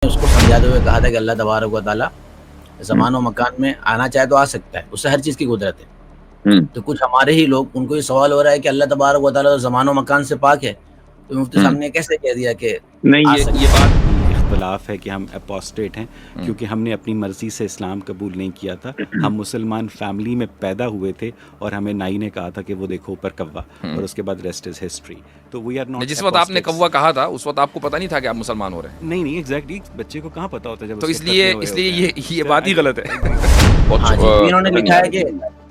اس کو سمجھاتے ہوئے کہا تھا کہ اللہ تبارک و تعالیٰ زمان و مکان میں آنا چاہے تو آ سکتا ہے، اس سے ہر چیز کی قدرت ہے۔ تو کچھ ہمارے ہی لوگ، ان کو یہ سوال ہو رہا ہے کہ اللہ تبارک و تعالیٰ زمان و مکان سے پاک ہے، تو مفتی صاحب نے کیسے کہہ دیا کہ نہیں، آ سکتا یہ بات اختلاف ہے کہ ہم اپوسٹیٹ ہیں، کیونکہ ہم نے اپنی مرضی سے اسلام قبول نہیں کیا تھا۔ ہم مسلمان فیملی میں پیدا ہوئے تھے اور ہمیں نائی نے کہا تھا کہ وہ دیکھو اوپر کوا، اور اس کے بعد ریسٹ از ہسٹری۔ تو وی آر ناٹ، جس وقت آپ نے کوا کہا تھا اس وقت آپ کو پتہ نہیں تھا کہ آپ مسلمان ہو رہے ہیں؟ نہیں ایگزیکٹلی، بچے کو کہاں پتہ ہوتا ہے جب تو اس لیے یہ بات ہی غلط ہے۔ ہاں جی، انہوں نے لکھا ہے کہ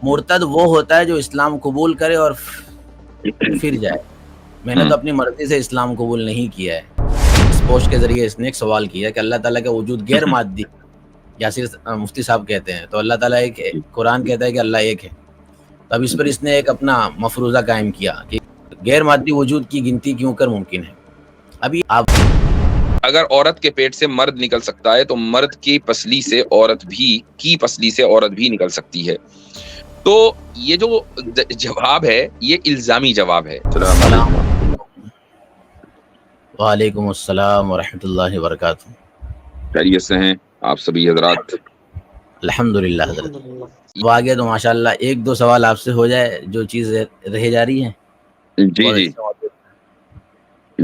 مرتد وہ ہوتا ہے جو اسلام قبول کرے اور پھر جائے۔ میں نے تو اپنی مرضی سے اسلام قبول نہیں کیا ہے۔ اس پوسٹ کے ذریعے اس نے ایک سوال کیا کہ اللہ تعالیٰ کا وجود غیر مادی، یاسر مفتی صاحب کہتے ہیں، تو اللہ تعالیٰ ایک ہے، قرآن کہتا ہے کہ اللہ ایک ہے۔ تو اب اس پر اس نے ایک اپنا مفروضہ قائم کیا کہ غیر مادی وجود کی گنتی کیوں کر ممکن ہے۔ ابھی آپ اگر عورت کے پیٹ سے مرد نکل سکتا ہے تو مرد کی پسلی سے عورت بھی نکل سکتی ہے۔ تو یہ جو جواب ہے یہ الزامی جواب ہے۔ وعلیکم السلام ورحمۃ اللہ وبرکاتہ۔ خیریت سے ہیں آپ سبھی حضرات؟ الحمدللہ حضرت۔ وہ آگے تو ماشاءاللہ ایک دو سوال آپ سے ہو جائے جو چیز رہ جا رہی ہے۔ جی جی ایک تو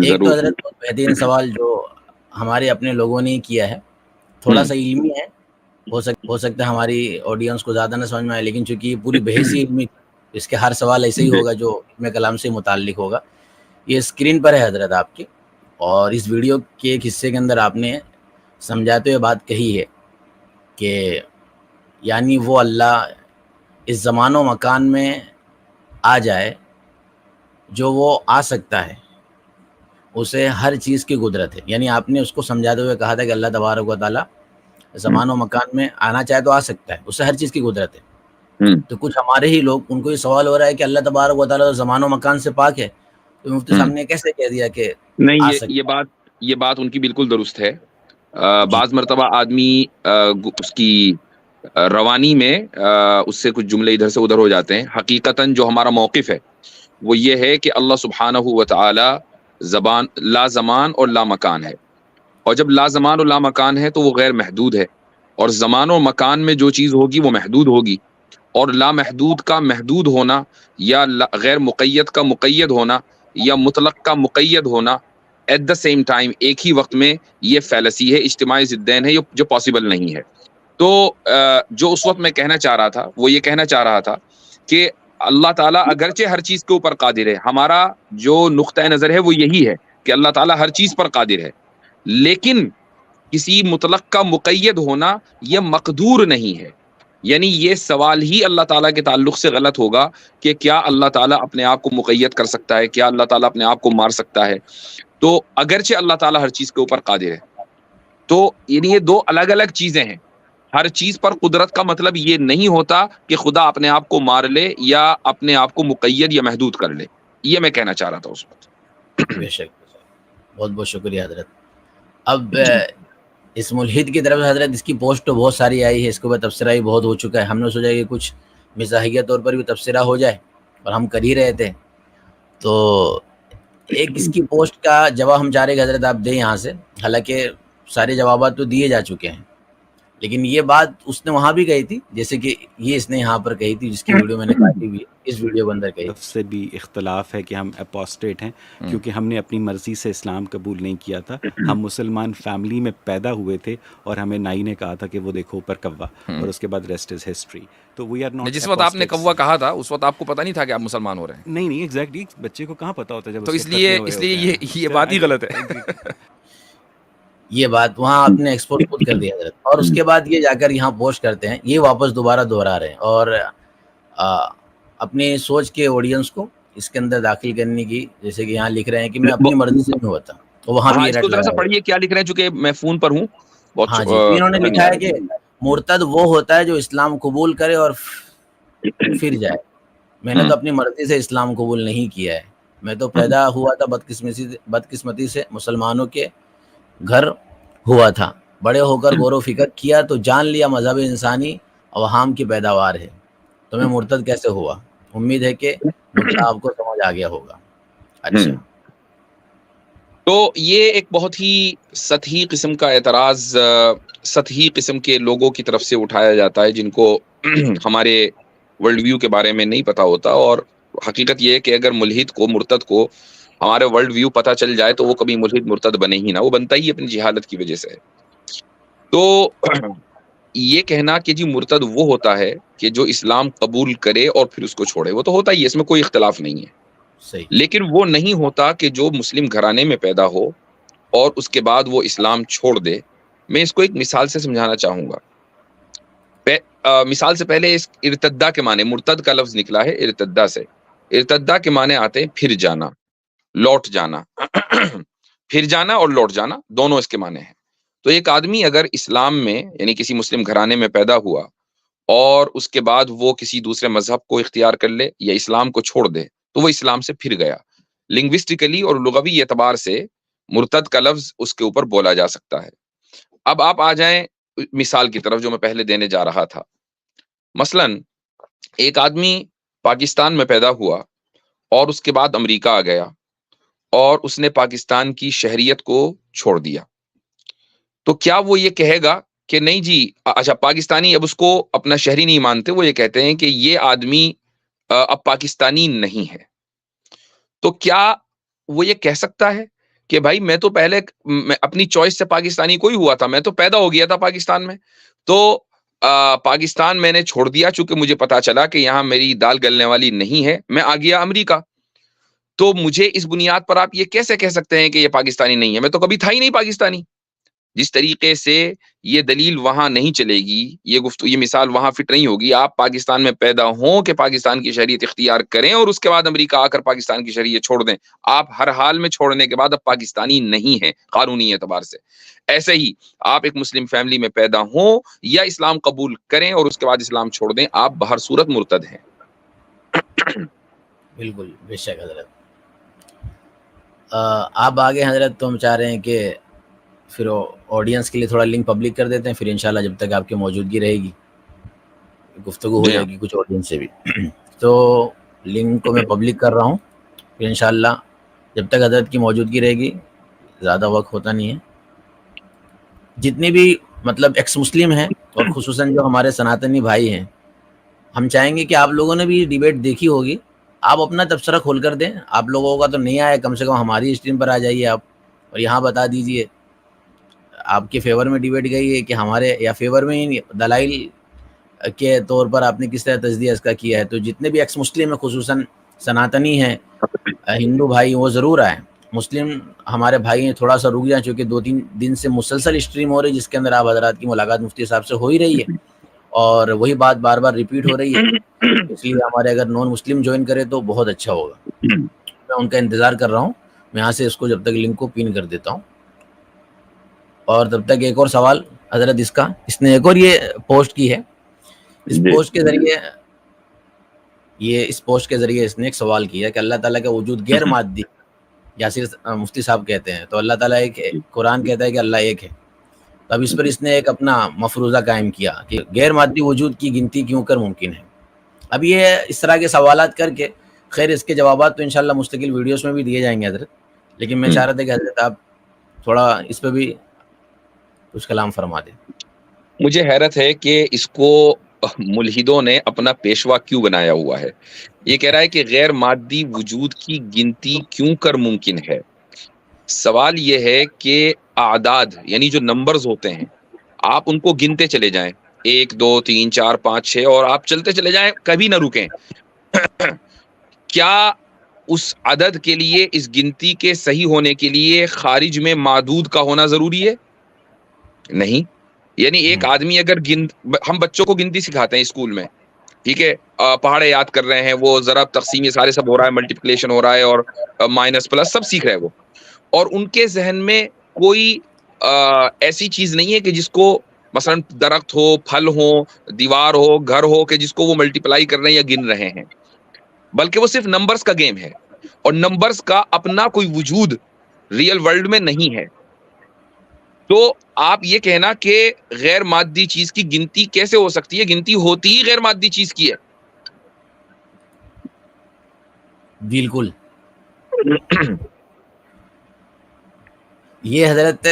ضرور۔ حضرت بہت بہترین سوال جو ہمارے اپنے لوگوں نے کیا ہے، تھوڑا سا علمی ہے، ہو سکتا ہے ہماری آڈینس کو زیادہ نہ سمجھ میں آئے، لیکن چونکہ یہ پوری بحثی علمی، اس کے ہر سوال ایسے ہی ہوگا جو علم کلام سے متعلق ہوگا۔ یہ اسکرین پر ہے حضرت آپ کے، اور اس ویڈیو کے ایک حصے کے اندر آپ نے سمجھاتے ہوئے بات کہی ہے کہ یعنی وہ اللہ اس زمان و مکان میں آ جائے جو وہ آ سکتا ہے، اسے ہر چیز کی قدرت ہے۔ یعنی آپ نے اس کو سمجھاتے ہوئے کہا تھا کہ اللہ تبارک و تعالیٰ زمان و مکان میں آنا چاہے تو آ سکتا ہے، اس سے ہر چیز کی قدرت ہے۔ تو کچھ ہمارے ہی لوگ، ان کو یہ سوال ہو رہا ہے کہ اللہ تبارک و تعالیٰ زمان و مکان سے پاک ہے، تو مفتی صاحب نے کیسے کہہ دیا کہ نہیں، یہ بات ان کی بالکل درست ہے۔ بعض مرتبہ آدمی اس کی روانی میں اس سے کچھ جملے ادھر سے ادھر ہو جاتے ہیں۔ حقیقتاً جو ہمارا موقف ہے وہ یہ ہے کہ اللہ سبحانہ و تعالی لا زمان اور لا مکان ہے، اور جب لا زمان اور لا مکان ہے تو وہ غیر محدود ہے، اور زمان اور مکان میں جو چیز ہوگی وہ محدود ہوگی، اور لا محدود کا محدود ہونا یا غیر مقید کا مقید ہونا یا مطلق کا مقید ہونا ایٹ دا سیم ٹائم، ایک ہی وقت میں، یہ فیلسی ہے، اجتماعی ضدین ہے، جو پاسبل نہیں ہے۔ تو جو اس وقت میں کہنا چاہ رہا تھا وہ یہ کہنا چاہ رہا تھا کہ اللہ تعالیٰ اگرچہ ہر چیز کے اوپر قادر ہے، ہمارا جو نقطۂ نظر ہے وہ یہی ہے کہ اللہ تعالیٰ ہر چیز پر قادر ہے، لیکن کسی مطلق کا مقید ہونا یہ مقدور نہیں ہے۔ یعنی یہ سوال ہی اللہ تعالیٰ کے تعلق سے غلط ہوگا کہ کیا اللہ تعالیٰ اپنے آپ کو مقید کر سکتا ہے، کیا اللہ تعالیٰ اپنے آپ کو مار سکتا ہے؟ تو اگرچہ اللہ تعالیٰ ہر چیز کے اوپر قادر ہے، تو یعنی یہ دو الگ الگ چیزیں ہیں۔ ہر چیز پر قدرت کا مطلب یہ نہیں ہوتا کہ خدا اپنے آپ کو مار لے یا اپنے آپ کو مقید یا محدود کر لے۔ یہ میں کہنا چاہ رہا تھا اس وقت۔ بے شک، بہت بہت شکریہ حضرت۔ اب اس ملحد کی طرف سے حضرت اس کی پوسٹ تو بہت ساری آئی ہے، اس کے اوپر تبصرہ بھی بہت ہو چکا ہے۔ ہم نے سوچا کہ کچھ مزاحیہ طور پر بھی تبصرہ ہو جائے، اور ہم کر ہی رہے تھے، تو ایک اس کی پوسٹ کا جواب ہم چاہ رہے کہ حضرت آپ دیں یہاں سے۔ حالانکہ سارے جوابات تو دیے جا چکے ہیں، لیکن یہ بات اس نے وہاں بھی کہی تھی، جیسے کہ یہ اس نے یہاں پر کہی تھی، جس کی ویڈیو میں نے کاٹی ہوئی ہے، اس ویڈیو کے اندر کہی طرف سے بھی اختلاف ہے کہ ہم اپوسٹیٹ ہیں، کیونکہ ہم نے اپنی مرضی سے اسلام قبول نہیں کیا تھا۔ ہم مسلمان فیملی میں پیدا ہوئے تھے اور ہمیں نائی نے کہا تھا کہ وہ دیکھو اوپر کوا، اور اس کے بعد ریسٹ از ہسٹری۔ تو وی آر ناٹ، جس وقت آپ نے کوا کہا تھا اس وقت آپ کو پتہ نہیں تھا کہ آپ مسلمان ہو رہے ہیں؟ نہیں ایگزیکٹلی، بچے کو کہاں پتہ ہوتا ہے جب تو اس لیے یہ بات ہی غلط ہے۔ یہ بات وہاں آپ نے ایکسپورٹ خود کر دیا حضرت، اور اس کے بعد یہ جا کر یہاں پوسٹ کرتے ہیں، یہ واپس دوبارہ دہرا رہے ہیں، اور اپنی سوچ کے آڈینس کو اس کے اندر داخل کرنے کی، جیسے کہ یہاں لکھ رہے ہیں کہ میں اپنی مرضی سے نہیں ہوتا، تو وہاں بھی اس کو ذرا سا پڑھیے کیا لکھ رہے ہیں، چونکہ میں فون پر ہوں۔ ہاں جی، انہوں نے لکھا ہے کہ مرتد وہ ہوتا ہے جو اسلام قبول کرے اور پھر جائے۔ میں نے تو اپنی مرضی سے اسلام قبول نہیں کیا ہے، میں تو پیدا ہوا تھا بدقسمتی سے مسلمانوں کے گھر ہوا تھا، بڑے ہو کر غور و فکر کیا تو جان لیا مذہب انسانی اوہام کی پیداوار ہے، تو میں مرتد کیسے ہوا؟ امید ہے کہ نقطہ آپ کو سمجھ آ گیا ہوگا۔ اچھا، تو یہ ایک بہت ہی سطحی قسم کا اعتراض سطحی قسم کے لوگوں کی طرف سے اٹھایا جاتا ہے جن کو ہمارے ورلڈ ویو کے بارے میں نہیں پتا ہوتا. اور حقیقت یہ ہے کہ اگر ملحد کو مرتد کو ہمارے ورلڈ ویو پتہ چل جائے تو وہ کبھی ملحد مرتد بنے ہی نہ, وہ بنتا ہی اپنی جہالت کی وجہ سے ہے. تو یہ کہنا کہ جی مرتد وہ ہوتا ہے کہ جو اسلام قبول کرے اور پھر اس کو چھوڑے, وہ تو ہوتا ہی ہے, اس میں کوئی اختلاف نہیں ہے. صحیح. لیکن وہ نہیں ہوتا کہ جو مسلم گھرانے میں پیدا ہو اور اس کے بعد وہ اسلام چھوڑ دے. میں اس کو ایک مثال سے سمجھانا چاہوں گا. مثال سے پہلے اس ارتدہ کے معنی, مرتد کا لفظ نکلا ہے ارتدہ سے. ارتدہ کے معنی آتے ہیں پھر جانا, لوٹ جانا. پھر جانا اور لوٹ جانا دونوں اس کے معنی ہیں. تو ایک آدمی اگر اسلام میں یعنی کسی مسلم گھرانے میں پیدا ہوا اور اس کے بعد وہ کسی دوسرے مذہب کو اختیار کر لے یا اسلام کو چھوڑ دے تو وہ اسلام سے پھر گیا. لنگوسٹیکلی اور لغوی اعتبار سے مرتد کا لفظ اس کے اوپر بولا جا سکتا ہے. اب آپ آ جائیں مثال کی طرف جو میں پہلے دینے جا رہا تھا. مثلا ایک آدمی پاکستان میں پیدا ہوا اور اس کے بعد امریکہ آ گیا اور اس نے پاکستان کی شہریت کو چھوڑ دیا. تو کیا وہ یہ کہے گا کہ نہیں جی اچھا پاکستانی اب اس کو اپنا شہری نہیں مانتے, وہ یہ کہتے ہیں کہ یہ آدمی اب پاکستانی نہیں ہے. تو کیا وہ یہ کہہ سکتا ہے کہ بھائی میں تو پہلے اپنی چوائس سے پاکستانی کوئی ہوا تھا, میں تو پیدا ہو گیا تھا پاکستان میں, تو پاکستان میں نے چھوڑ دیا چونکہ مجھے پتا چلا کہ یہاں میری دال گلنے والی نہیں ہے, میں آ گیا امریکہ. تو مجھے اس بنیاد پر آپ یہ کیسے کہہ سکتے ہیں کہ یہ پاکستانی نہیں ہے؟ میں تو کبھی تھا ہی نہیں پاکستانی. جس طریقے سے یہ دلیل وہاں نہیں چلے گی, یہ مثال وہاں فٹ نہیں ہوگی. آپ پاکستان میں پیدا ہوں کہ پاکستان کی شہریت اختیار کریں اور اس کے بعد امریکہ آ کر پاکستان کی شہریت چھوڑ دیں, آپ ہر حال میں چھوڑنے کے بعد اب پاکستانی نہیں ہیں قانونی اعتبار سے. ایسے ہی آپ ایک مسلم فیملی میں پیدا ہوں یا اسلام قبول کریں اور اس کے بعد اسلام چھوڑ دیں, آپ بہر صورت مرتد ہیں. بالکل بے شک حضرت. آپ آگے حضرت, تو ہم چاہ رہے ہیں کہ پھر آڈینس کے لیے تھوڑا لنک پبلک کر دیتے ہیں, پھر انشاءاللہ جب تک آپ کی موجودگی رہے گی گفتگو ہو جائے گی کچھ آڈینس سے بھی. تو لنک کو میں پبلک کر رہا ہوں, پھر انشاءاللہ جب تک حضرت کی موجودگی رہے گی, زیادہ وقت ہوتا نہیں ہے, جتنی بھی مطلب ایکس مسلم ہیں اور خصوصاً جو ہمارے سناتنی بھائی ہیں, ہم چاہیں گے کہ آپ لوگوں نے بھی ڈیبیٹ دیکھی ہوگی, آپ اپنا تبصرہ کھول کر دیں. آپ لوگوں کا تو نہیں آیا, کم سے کم ہماری اسٹریم پر آ جائیے آپ اور یہاں بتا دیجئے آپ کے فیور میں ڈیبیٹ گئی ہے کہ ہمارے یا فیور میں ہی دلائل کے طور پر آپ نے کس طرح تجزیہ اس کا کیا ہے. تو جتنے بھی ایکس مسلم ہیں خصوصاً سناتنی ہیں, ہندو بھائی, وہ ضرور آئیں. مسلم ہمارے بھائی ہیں تھوڑا سا رک جائیں, چونکہ 2-3 دن سے مسلسل اسٹریم ہو رہی ہے جس کے اندر آپ حضرات کی ملاقات مفتی صاحب سے ہو ہی رہی ہے اور وہی بات بار بار ریپیٹ ہو رہی ہے. اس لیے ہمارے اگر نان مسلم جوائن کرے تو بہت اچھا ہوگا. میں ان کا انتظار کر رہا ہوں, میں یہاں سے اس کو جب تک لنک کو پن کر دیتا ہوں. اور تب تک ایک اور سوال حضرت, اس نے ایک اور یہ پوسٹ کی ہے. اس پوسٹ کے ذریعے اس نے ایک سوال کیا کہ اللہ تعالیٰ کا وجود غیر مادی یاسر مفتی صاحب کہتے ہیں تو اللہ تعالیٰ ایک ہے, قرآن کہتا ہے کہ اللہ ایک ہے. تو اب اس پر اس نے ایک اپنا مفروضہ قائم کیا کہ غیر مادی وجود کی گنتی کیوں کر ممکن ہے. اب یہ اس طرح کے سوالات کر کے, خیر اس کے جوابات تو انشاءاللہ مستقل ویڈیوز میں بھی دیے جائیں گے حضرت, لیکن میں چاہ رہا تھا کہ حضرت آپ تھوڑا اس پہ بھی کچھ کلام فرما دیں. مجھے حیرت ہے کہ اس کو ملحدوں نے اپنا پیشوا کیوں بنایا ہوا ہے. یہ کہہ رہا ہے کہ غیر مادی وجود کی گنتی کیوں کر ممکن ہے. سوال یہ ہے کہ اعداد یعنی جو نمبرز ہوتے ہیں آپ ان کو گنتے چلے جائیں, 1 2 3 4 5 6 اور آپ چلتے چلے جائیں, کبھی نہ رکیں. کیا اس عدد کے لیے, اس گنتی کے صحیح ہونے کے لیے خارج میں معدود کا ہونا ضروری ہے؟ نہیں. یعنی ایک آدمی اگر ہم بچوں کو گنتی سکھاتے ہیں اسکول میں, ٹھیک ہے, پہاڑے یاد کر رہے ہیں, وہ ضرب تقسیم یہ سارے سب ہو رہا ہے, ملٹیپلیکیشن ہو رہا ہے اور مائنس پلس سب سیکھ رہے ہیں وہ, اور ان کے ذہن میں کوئی ایسی چیز نہیں ہے کہ جس کو مثلا درخت ہو, پھل ہو, دیوار ہو, گھر ہو, کہ جس کو وہ ملٹیپلائی کر رہے ہیں یا گن رہے ہیں, بلکہ وہ صرف نمبرز کا گیم ہے اور نمبرز کا اپنا کوئی وجود ریئل ورلڈ میں نہیں ہے. تو آپ یہ کہنا کہ غیر مادی چیز کی گنتی کیسے ہو سکتی ہے؟ گنتی ہوتی ہی غیر مادی چیز کی ہے. بالکل. یہ حضرت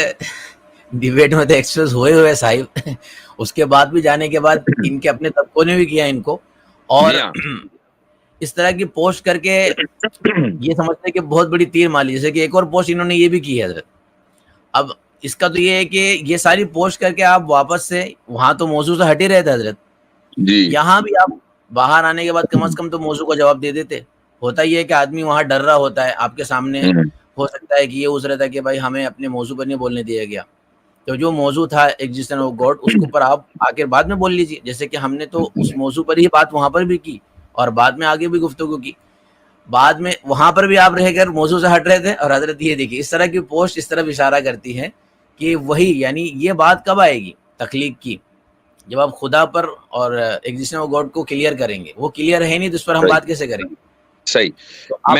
ڈیبیٹ میں تو ایکسپریس ہوئے صاحب، اس کے بعد بھی جانے کے بعد ان کے اپنے طبقوں نے بھی کیا ان کو، اور جی ہاں اس طرح کی پوسٹ کر کے یہ سمجھتے کہ بہت بڑی تیر ماری. جیسے کہ ایک اور پوسٹ انہوں نے یہ بھی کی ہے حضرت. اب اس کا تو یہ ہے کہ یہ ساری پوسٹ کر کے آپ واپس سے وہاں تو موضوع سے ہٹ ہی رہے تھے حضرت، جی یہاں بھی آپ باہر آنے کے بعد کم از کم تو موضوع کا جواب دے دیتے. ہوتا یہ ہے کہ آدمی وہاں ڈر رہا ہوتا ہے، آپ کے سامنے ہو سکتا ہے کہ یہ اس رہا تھا کہ بھائی ہمیں اپنے موضوع پر نہیں بولنے دیا گیا، تو جو موضوع تھا ایگزسٹنس آف گاڈ اس کے اوپر آپ آ کے بعد میں بول لیجیے. جیسے کہ ہم نے تو اس موضوع پر ہی بات وہاں پر بھی کی اور بعد میں آگے بھی گفتگو کی. بعد میں وہاں پر بھی آپ رہ کر موضوع سے ہٹ رہے تھے، اور حضرت یہ دیکھیے اس طرح کی پوسٹ اس طرف اشارہ کرتی ہے کہ وہی یعنی یہ بات کب آئے گی تخلیق کی، جب آپ خدا پر اور ایگزسٹنس آف گاڈ کو کلیئر کریں گے. وہ کلیئر ہے نہیں تو اس پر ہم بات کیسے کریں گے؟ صحیح. تو آپ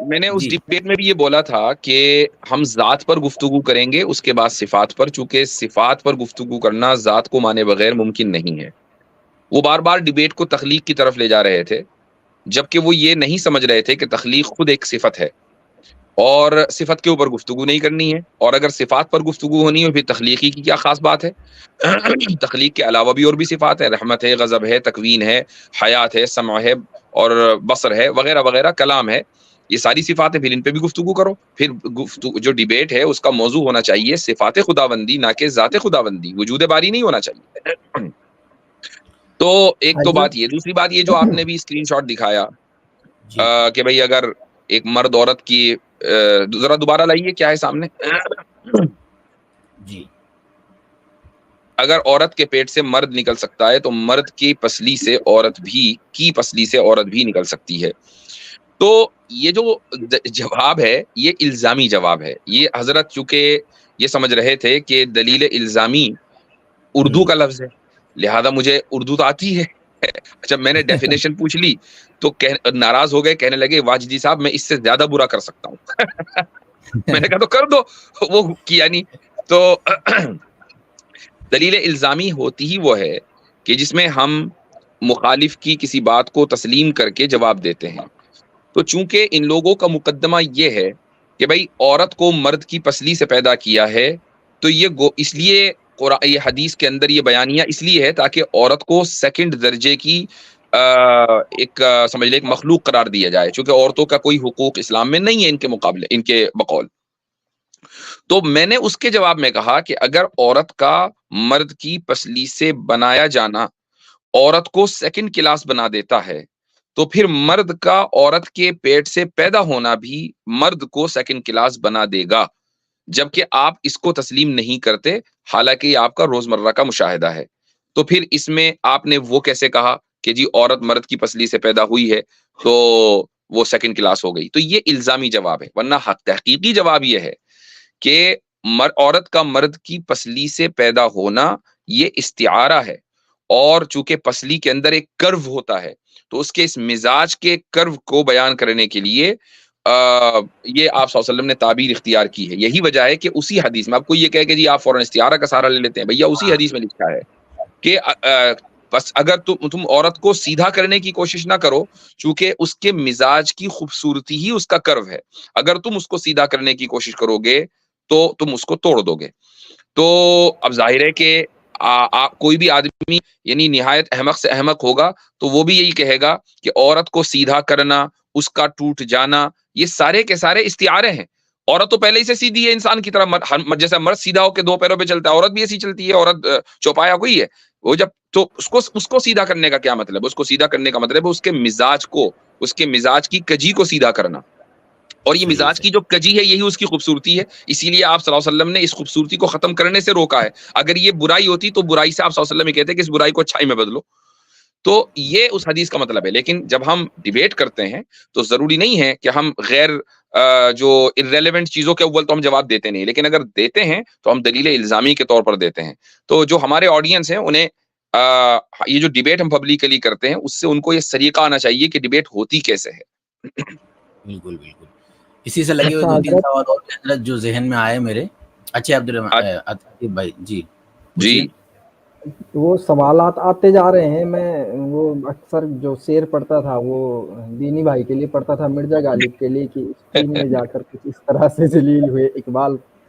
میں نے اس جی ڈیبیٹ میں بھی یہ بولا تھا کہ ہم ذات پر گفتگو کریں گے، اس کے بعد صفات پر، چونکہ صفات پر گفتگو کرنا ذات کو مانے بغیر ممکن نہیں ہے. وہ بار بار ڈیبیٹ کو تخلیق کی طرف لے جا رہے تھے، جبکہ وہ یہ نہیں سمجھ رہے تھے کہ تخلیق خود ایک صفت ہے اور صفت کے اوپر گفتگو نہیں کرنی ہے. اور اگر صفات پر گفتگو ہونی ہے پھر تخلیقی کی کیا خاص بات ہے؟ تخلیق کے علاوہ بھی اور بھی صفات ہے، رحمت ہے، غضب ہے، تکوین ہے، حیات ہے، سمع ہے اور بصر ہے، وغیرہ وغیرہ، کلام ہے. یہ ساری صفات ہیں، پھر ان پہ بھی گفتگو کرو. پھر جو ڈیبیٹ ہے اس کا موضوع ہونا چاہیے صفات خداوندی، نہ کہ ذات خداوندی. وجود باری نہیں ہونا چاہیے. تو ایک تو بات یہ. دوسری بات یہ جو آپ نے بھی اسکرین شاٹ دکھایا جی کہ بھئی اگر ایک مرد عورت کی، ذرا دوبارہ لائیے، کیا ہے سامنے؟ جی اگر عورت کے پیٹ سے مرد نکل سکتا ہے تو مرد کی پسلی سے عورت بھی نکل سکتی ہے. تو یہ جو جواب ہے یہ الزامی جواب ہے. یہ حضرت چونکہ یہ سمجھ رہے تھے کہ دلیل الزامی اردو کا لفظ ہے، لہذا مجھے اردو تو آتی ہے. جب میں نے ڈیفینیشن پوچھ لی تو ناراض ہو گئے، کہنے لگے واجدی صاحب میں اس سے زیادہ برا کر سکتا ہوں. میں نے کہا تو کر دو، وہ کیا نہیں. تو دلیل الزامی ہوتی ہی وہ ہے کہ جس میں ہم مخالف کی کسی بات کو تسلیم کر کے جواب دیتے ہیں. تو چونکہ ان لوگوں کا مقدمہ یہ ہے کہ بھئی عورت کو مرد کی پسلی سے پیدا کیا ہے، تو یہ اس لیے یہ حدیث کے اندر یہ بیانیہ اس لیے ہے تاکہ عورت کو سیکنڈ درجے کی ایک سمجھ لیں ایک مخلوق قرار دیا جائے، چونکہ عورتوں کا کوئی حقوق اسلام میں نہیں ہے ان کے مقابلے، ان کے بقول. تو میں نے اس کے جواب میں کہا کہ اگر عورت کا مرد کی پسلی سے بنایا جانا عورت کو سیکنڈ کلاس بنا دیتا ہے، تو پھر مرد کا عورت کے پیٹ سے پیدا ہونا بھی مرد کو سیکنڈ کلاس بنا دے گا، جبکہ آپ اس کو تسلیم نہیں کرتے، حالانکہ یہ آپ کا روزمرہ کا مشاہدہ ہے. تو پھر اس میں آپ نے وہ کیسے کہا کہ جی عورت مرد کی پسلی سے پیدا ہوئی ہے تو وہ سیکنڈ کلاس ہو گئی؟ تو یہ الزامی جواب ہے، ورنہ تحقیقی جواب یہ ہے کہ عورت کا مرد کی پسلی سے پیدا ہونا یہ استعارہ ہے. اور چونکہ پسلی کے اندر ایک کرو ہوتا ہے تو اس کے اس مزاج کے کرو کو بیان کرنے کے لیے یہ آپ صلی اللہ علیہ وسلم نے تعبیر اختیار کی ہے. یہی وجہ ہے کہ اسی حدیث میں آپ کو یہ کہے کہ جی آپ فوراً استعارہ کا سہارا لے لیتے ہیں، بھیا اسی حدیث میں لکھا ہے کہ بس اگر تم عورت کو سیدھا کرنے کی کوشش نہ کرو، چونکہ اس کے مزاج کی خوبصورتی ہی اس کا کرو ہے، اگر تم اس کو سیدھا کرنے کی کوشش کرو گے تو تم اس کو توڑ دو گے. تو اب ظاہر ہے کہ کوئی بھی آدمی یعنی نہایت احمق سے احمق ہوگا تو وہ بھی یہی کہے گا کہ عورت کو سیدھا کرنا، اس کا ٹوٹ جانا، یہ سارے کے سارے استعارے ہیں. عورت تو پہلے ہی سے سیدھی ہے انسان کی طرح، جیسا مرد سیدھا ہو کے دو پیروں پہ چلتا ہے، عورت بھی ایسی چلتی ہے. عورت چوپایا کوئی ہے وہ، جب تو اس کو سیدھا کرنے کا کیا مطلب ہے؟ اس کو سیدھا کرنے کا مطلب ہے اس کے مزاج کو، اس کے مزاج کی کجی کو سیدھا کرنا. اور یہ مزاج کی جو کجی ہے یہی اس کی خوبصورتی ہے، اسی لیے آپ صلی اللہ علیہ وسلم نے اس خوبصورتی کو ختم کرنے سے روکا ہے. اگر یہ برائی ہوتی تو برائی سے آپ صلی اللہ علیہ وسلم یہ کہتے کہ اس برائی کو اچھائی میں بدلو. تو یہ اس حدیث کا مطلب ہے. لیکن جب ہم ڈیبیٹ کرتے ہیں تو ضروری نہیں ہے کہ ہم غیر جو irrelevant چیزوں کے اول تو ہم جواب دیتے نہیں، لیکن اگر دیتے ہیں تو ہم دلیل الزامی کے طور پر دیتے ہیں. تو جو ہمارے آڈینس ہیں انہیں یہ جو ڈیبیٹ ہم پبلکلی کرتے ہیں اس سے ان کو یہ سلیقہ آنا چاہیے کہ ڈیبیٹ ہوتی کیسے ہے. بالکل بالکل. اسی سے لگے ہوئے 2-3 سوال اور حضرت جو ذہن میں آئے میرے. اچھا عبدالرحمن بھائی جی جی وہ سوالات آتے جا رہے ہیں. میں وہ اکثر جو شعر پڑھتا تھا وہ دینی بھائی کے لیے پڑھتا تھا، مرزا غالب کے لیے، کہ اسکرین میں جا کر کچھ اس طرح سے ذلیل ہوئے اقبال